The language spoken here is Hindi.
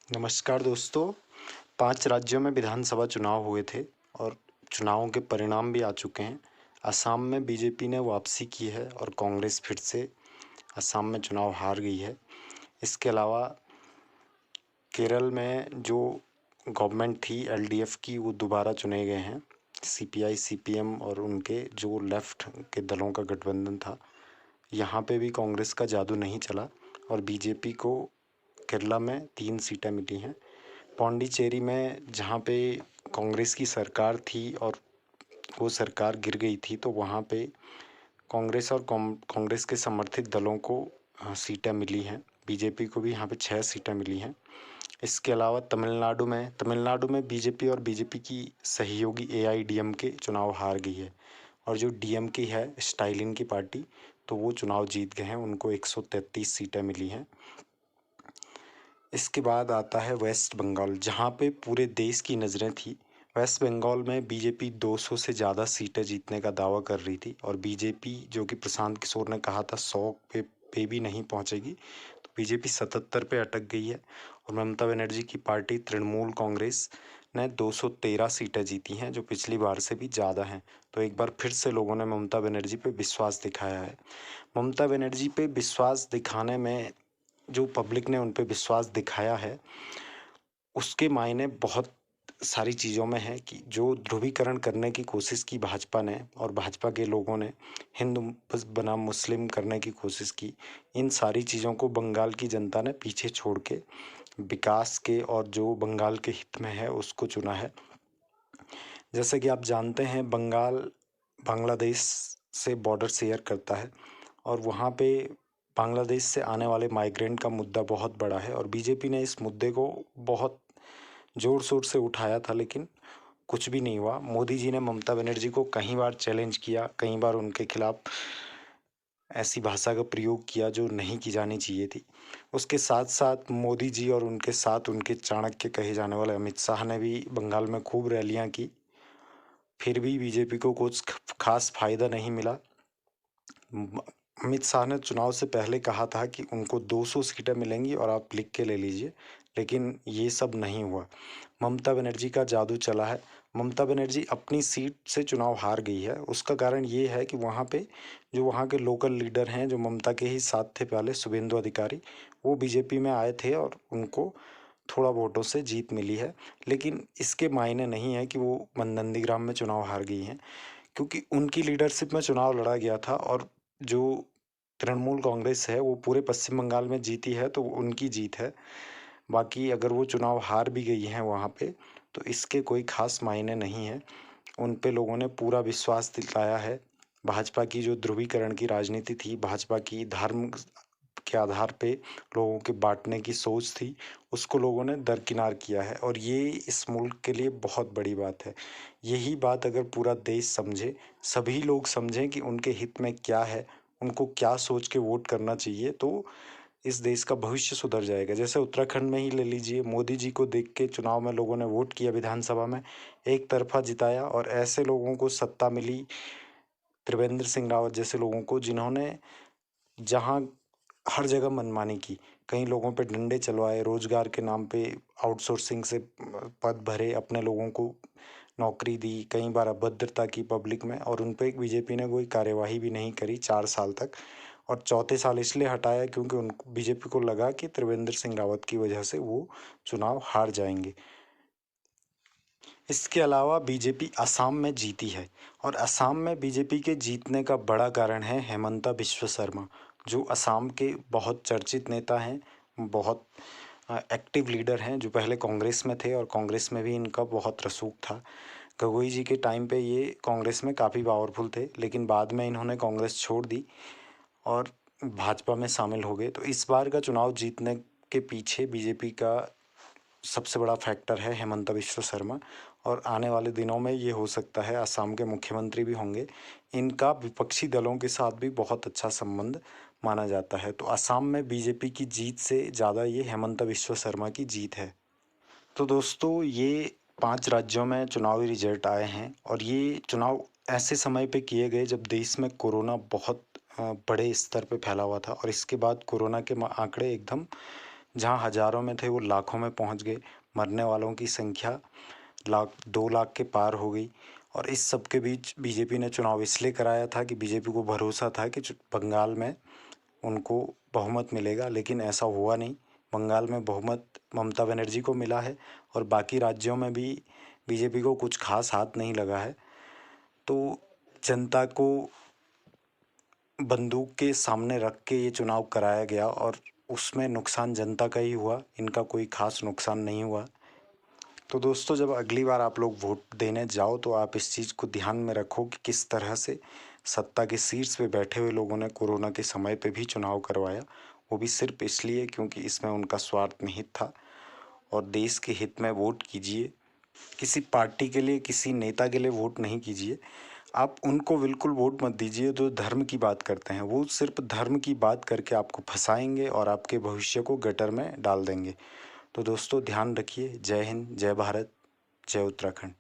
नमस्कार दोस्तों। 5 राज्यों में विधानसभा चुनाव हुए थे और चुनावों के परिणाम भी आ चुके हैं। असम में बीजेपी ने वापसी की है और कांग्रेस फिर से असम में चुनाव हार गई है। इसके अलावा केरल में जो गवर्नमेंट थी एलडीएफ की, वो दोबारा चुने गए हैं। सीपीआई, सीपीएम और उनके जो लेफ्ट के दलों का गठबंधन था। यहाँ पे भी कांग्रेस का जादू नहीं चला और बीजेपी को केरला में 3 सीटें मिली हैं। पौंडीचेरी में जहाँ पे कांग्रेस की सरकार थी और वो सरकार गिर गई थी, तो वहाँ पे कांग्रेस और कांग्रेस के समर्थित दलों को सीटें मिली हैं। बीजेपी को भी यहाँ पे 6 सीटें मिली हैं। इसके अलावा तमिलनाडु में बीजेपी और बीजेपी की सहयोगी एआईडीएमके चुनाव हार गई है और जो डीएमके है, स्टालिन की पार्टी, तो वो चुनाव जीत गए हैं। उनको 133 सीटें मिली हैं। इसके बाद आता है वेस्ट बंगाल, जहाँ पे पूरे देश की नज़रें थी। वेस्ट बंगाल में बीजेपी 200 से ज़्यादा सीटें जीतने का दावा कर रही थी और बीजेपी, जो कि प्रशांत किशोर ने कहा था 100 पे भी नहीं पहुंचेगी, तो बीजेपी 77 पे अटक गई है। और ममता बनर्जी की पार्टी तृणमूल कांग्रेस ने 213 सीटें जीती हैं, जो पिछली बार से भी ज़्यादा हैं। तो एक बार फिर से लोगों ने ममता बनर्जी पे विश्वास दिखाया है। ममता बनर्जी पे विश्वास दिखाने में, जो पब्लिक ने उन पे विश्वास दिखाया है, उसके मायने बहुत सारी चीज़ों में है कि जो ध्रुवीकरण करने की कोशिश की भाजपा ने और भाजपा के लोगों ने हिंदू बनाम मुस्लिम करने की कोशिश की, इन सारी चीज़ों को बंगाल की जनता ने पीछे छोड़ के विकास के और जो बंगाल के हित में है उसको चुना है। जैसे कि आप जानते हैं, बंगाल बांग्लादेश से बॉर्डर शेयर करता है और वहाँ पे बांग्लादेश से आने वाले माइग्रेंट का मुद्दा बहुत बड़ा है और बीजेपी ने इस मुद्दे को बहुत ज़ोर शोर से उठाया था, लेकिन कुछ भी नहीं हुआ। मोदी जी ने ममता बनर्जी को कई बार चैलेंज किया, कई बार उनके खिलाफ ऐसी भाषा का प्रयोग किया जो नहीं की जानी चाहिए थी। उसके साथ साथ मोदी जी और उनके साथ उनके चाणक्य कहे जाने वाले अमित शाह ने भी बंगाल में खूब रैलियां की, फिर भी बीजेपी को कुछ खास फायदा नहीं मिला। अमित शाह ने चुनाव से पहले कहा था कि उनको 200 सीटें मिलेंगी और आप लिख के ले लीजिए, लेकिन ये सब नहीं हुआ। ममता बनर्जी का जादू चला है। ममता बनर्जी अपनी सीट से चुनाव हार गई है। उसका कारण ये है कि वहाँ पे जो वहाँ के लोकल लीडर हैं, जो ममता के ही साथ थे पहले, शुभेंदु अधिकारी, वो बीजेपी में आए थे और उनको थोड़ा वोटों से जीत मिली है। लेकिन इसके मायने नहीं है कि वो नंदीग्राम में चुनाव हार गई हैं, क्योंकि उनकी लीडरशिप में चुनाव लड़ा गया था और जो तृणमूल कांग्रेस है वो पूरे पश्चिम बंगाल में जीती है, तो उनकी जीत है। बाकी अगर वो चुनाव हार भी गई हैं वहाँ पे, तो इसके कोई खास मायने नहीं है। उन पे लोगों ने पूरा विश्वास दिलाया है। भाजपा की जो ध्रुवीकरण की राजनीति थी, भाजपा की धर्म के आधार पे लोगों के बांटने की सोच थी, उसको लोगों ने दरकिनार किया है और ये इस मुल्क के लिए बहुत बड़ी बात है। यही बात अगर पूरा देश समझे, सभी लोग समझें कि उनके हित में क्या है, उनको क्या सोच के वोट करना चाहिए, तो इस देश का भविष्य सुधर जाएगा। जैसे उत्तराखंड में ही ले लीजिए, मोदी जी को देख के चुनाव में लोगों ने वोट किया, विधानसभा में एक तरफा जिताया और ऐसे लोगों को सत्ता मिली, त्रिवेंद्र सिंह रावत जैसे लोगों को, जिन्होंने जहाँ हर जगह मनमानी की, कई लोगों पे डंडे चलवाए, रोजगार के नाम पे आउटसोर्सिंग से पद भरे, अपने लोगों को नौकरी दी, कई बार अभद्रता की पब्लिक में और उन पे बीजेपी ने कोई कार्यवाही भी नहीं करी 4 साल तक। और चौथे साल इसलिए हटाया क्योंकि उन बीजेपी को लगा कि त्रिवेंद्र सिंह रावत की वजह से वो चुनाव हार जाएंगे। इसके अलावा बीजेपी असम में जीती है और असम में बीजेपी के जीतने का बड़ा कारण है हेमंता बिश्व शर्मा, जो असम के बहुत चर्चित नेता हैं, बहुत एक्टिव लीडर हैं, जो पहले कांग्रेस में थे और कांग्रेस में भी इनका बहुत रसूख था। गगोई जी के टाइम पे ये कांग्रेस में काफ़ी पावरफुल थे, लेकिन बाद में इन्होंने कांग्रेस छोड़ दी और भाजपा में शामिल हो गए। तो इस बार का चुनाव जीतने के पीछे बीजेपी का सबसे बड़ा फैक्टर है हेमंता बिश्व शर्मा और आने वाले दिनों में ये हो सकता है असम के मुख्यमंत्री भी होंगे। इनका विपक्षी दलों के साथ भी बहुत अच्छा संबंध माना जाता है। तो असम में बीजेपी की जीत से ज़्यादा ये हेमंता बिश्व शर्मा की जीत है। तो दोस्तों, ये 5 राज्यों में चुनावी रिजल्ट आए हैं और ये चुनाव ऐसे समय पे किए गए जब देश में कोरोना बहुत बड़े स्तर पे फैला हुआ था और इसके बाद कोरोना के आंकड़े एकदम जहां हज़ारों में थे वो लाखों में पहुंच गए। मरने वालों की संख्या 2 लाख के पार हो गई। और इस सब के बीच बीजेपी ने चुनाव इसलिए कराया था कि बीजेपी को भरोसा था कि बंगाल में उनको बहुमत मिलेगा, लेकिन ऐसा हुआ नहीं। बंगाल में बहुमत ममता बनर्जी को मिला है और बाकी राज्यों में भी बीजेपी को कुछ खास हाथ नहीं लगा है। तो जनता को बंदूक के सामने रख के ये चुनाव कराया गया और उसमें नुकसान जनता का ही हुआ, इनका कोई खास नुकसान नहीं हुआ। तो दोस्तों, जब अगली बार आप लोग वोट देने जाओ तो आप इस चीज़ को ध्यान में रखो कि किस तरह से सत्ता के शीर्ष पे बैठे हुए लोगों ने कोरोना के समय पे भी चुनाव करवाया, वो भी सिर्फ इसलिए क्योंकि इसमें उनका स्वार्थ निहित था। और देश के हित में वोट कीजिए, किसी पार्टी के लिए, किसी नेता के लिए वोट नहीं कीजिए। आप उनको बिल्कुल वोट मत दीजिए जो धर्म की बात करते हैं। वो सिर्फ धर्म की बात करके आपको फंसाएंगे और आपके भविष्य को गटर में डाल देंगे। तो दोस्तों, ध्यान रखिए। जय हिंद, जय भारत, जय उत्तराखंड।